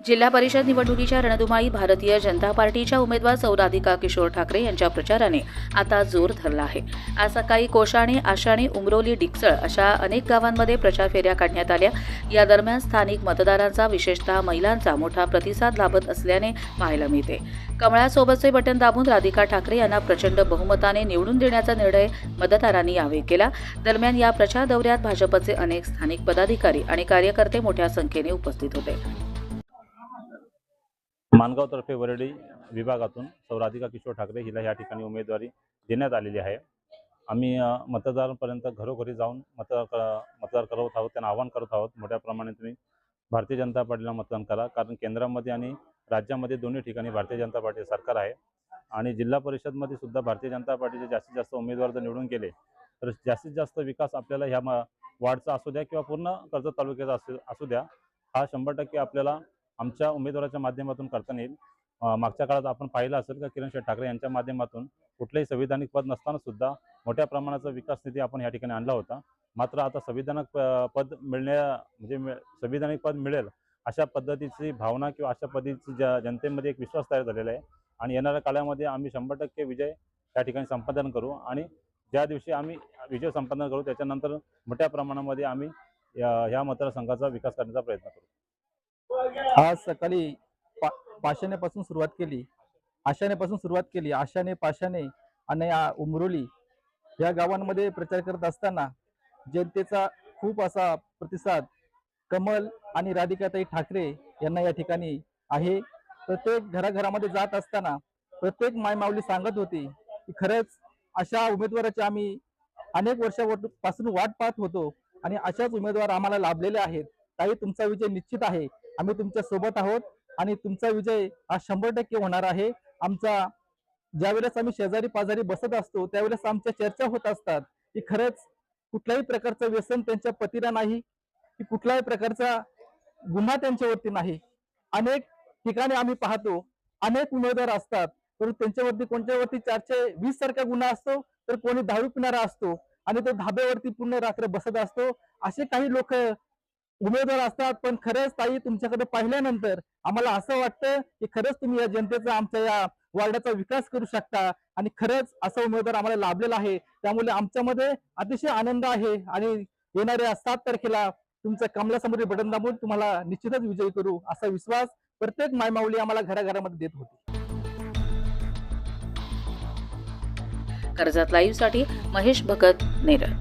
जिल्हा परिषद निवडणुकीच्या रणधुमाळीत भारतीय जनता पार्टीच्या उमेदवार सौ राधिका किशोर ठाकरे यांच्या प्रचाराने आता जोर धरला आहे। आज सकाळी कोशाणे, आशाणे, उमरोली, डिकसळ अशा अनेक गावांमध्ये प्रचार फेऱ्या काढण्यात आल्या। या दरम्यान स्थानिक मतदारांचा, विशेषतः महिलांचा मोठा प्रतिसाद लाभत असल्याने पाहायला मिळते। कमळासोबतचे बटन दाबून राधिका ठाकरे यांना प्रचंड बहुमताने निवडून देण्याचा निर्णय मतदारांनी यावेळी केला। दरम्यान या प्रचार दौऱ्यात भाजपचे अनेक स्थानिक पदाधिकारी आणि कार्यकर्ते मोठ्या संख्येने उपस्थित होते। माणगावतर्फे वरळी विभागातून सौ राधिका किशोर ठाकरे हिला या ठिकाणी उमेदवारी देण्यात आलेली आहे। आम्ही मतदारांपर्यंत घरोघरी जाऊन मतदार करत आहोत, त्यांना आवाहन करत आहोत, मोठ्या प्रमाणात तुम्ही भारतीय जनता पार्टीला मतदान करा, कारण केंद्रामध्ये आणि राज्यामध्ये दोन्ही ठिकाणी भारतीय जनता पार्टी सरकार आहे आणि जिल्हा परिषदमध्ये सुद्धा भारतीय जनता पार्टीचे जास्तीत जास्त उमेदवार जर निवडून गेले तर जास्तीत जास्त विकास आपल्याला ह्या वार्डचा असू द्या किंवा पूर्ण कर्जत तालुक्याचा असू द्या, हा 100% आपल्याला आमच्या उमेदवाराच्या माध्यमातून करता येईल। मागच्या काळात आपण पाहिलं असेल का किरण शेठ ठाकरे यांच्या माध्यमातून कुठलेही संविधानिक पद नसताना सुद्धा मोठ्या प्रमाणाचा विकास निधी आपण या ठिकाणी आणला होता। मात्र आता संविधानिक पद संविधानिक पद मिळेल अशा पद्धतीची भावना किंवा अशा पद्धतीची जनतेमध्ये एक विश्वास तयार झालेला आहे आणि येणाऱ्या काळामध्ये आम्ही 100% विजय या ठिकाणी संपादन करू आणि ज्या दिवशी आम्ही विजय संपादन करू त्याच्यानंतर मोठ्या प्रमाणामध्ये आम्ही या मतदारसंघाचा विकास करण्याचा प्रयत्न करू। आज सकाळी पाषाणेपासून सुरुवात केली, आशानेपासून सुरुवात केली, आशाने, पाशाने आणि उमरोली या गावांमध्ये प्रचार करत असताना जनतेचा खूप असा प्रतिसाद कमल आणि राधिकाताई ठाकरे यांना या ठिकाणी आहे। प्रत्येक घराघरामध्ये जात असताना प्रत्येक मायमाऊली सांगत होती की खरंच अशा उमेदवाराची आम्ही अनेक वर्षापासून वाट पाहत होतो आणि अशाच उमेदवार आम्हाला लाभलेले आहेत। ताई, तुमचा विजय निश्चित आहे, आम्ही तुमच्या सोबत आहोत आणि तुमचा विजय हा 100% होणार आहे। आमचा ज्यावेळेस आम्ही शेजारी पाजारी बसत असतो त्यावेळेस आमच्या चर्चा होत असतात की खरंच कुठल्याही प्रकारचं व्यसन त्यांच्या पतीला नाही, की कुठल्याही प्रकारचा गुन्हा त्यांच्यावरती नाही। अनेक ठिकाणी आम्ही पाहतो अनेक उमेदवार असतात परंतु त्यांच्यावरती कोणत्यावरती 420 सारखा गुन्हा असतो, तर कोणी दारू पिणारा असतो आणि तो धाब्यावरती पूर्ण रात्र बसत असतो। असे काही लोक उमेदवार असतात। पण खरंच ताई, तुमच्याकडे पाहिल्यानंतर आम्हाला असं वाटतं की खरंच तुम्ही या जनतेचा, आमच्या या वार्डाचा विकास करू शकता आणि खरंच असा उमेदवार आम्हाला लाभलेला आहे। त्यामुळे आमच्यामध्ये अतिशय आनंद आहे आणि येणाऱ्या 7 तारखेला तुमच्या कमलासमोरील बटन दाबून तुम्हाला निश्चितच विजयी करू असा विश्वास प्रत्येक मायमाऊली आम्हाला घराघरामध्ये देत होती। कर्जत लाईव्हसाठी महेश भगत, नेरळ।